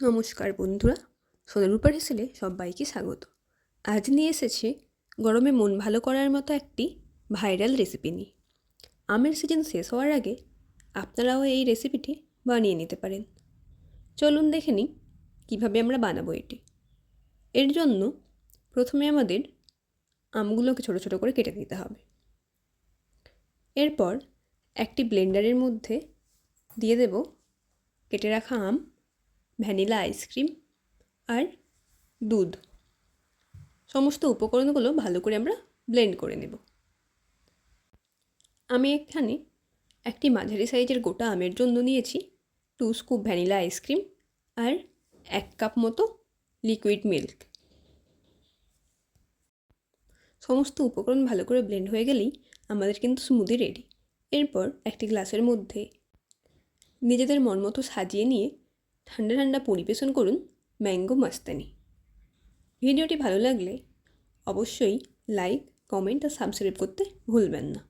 নমস্কার বন্ধুরা, সোনারূপার হেসেলে সবাইকে স্বাগত। আজ নিয়ে এসেছি গরমে মন ভালো করার মতো একটি ভাইরাল রেসিপি নিয়ে। আমের সিজন শেষ হওয়ার আগে আপনারাও এই রেসিপিটি বানিয়ে নিতে পারেন। চলুন দেখে নিই কীভাবে আমরা বানাবো এটি। এর জন্য প্রথমে আমাদের আমগুলোকে ছোটো ছোটো করে কেটে নিতে হবে। এরপর একটি ব্লেন্ডারের মধ্যে দিয়ে দেব কেটে রাখা আম, ভ্যানিলা আইসক্রিম আর দুধ। সমস্ত উপকরণগুলো ভালো করে আমরা ব্লেন্ড করে নেব। আমি এখানে একটি মাঝারি সাইজের গোটা আমের জন্য নিয়েছি 2 স্কুপ ভ্যানিলা আইসক্রিম আর 1 কাপ মতো লিকুইড মিল্ক। সমস্ত উপকরণ ভালো করে ব্লেন্ড হয়ে গেলেই আমাদের কিন্তু স্মুদি রেডি। এরপর একটি গ্লাসের মধ্যে নিজেদের মন মতো সাজিয়ে নিয়ে ঠান্ডা ঠান্ডা পরিবেশন করুন ম্যাঙ্গো মাস্তানি। ভিডিওটি ভালো লাগলে অবশ্যই লাইক, কমেন্ট আর সাবস্ক্রাইব করতে ভুলবেন না।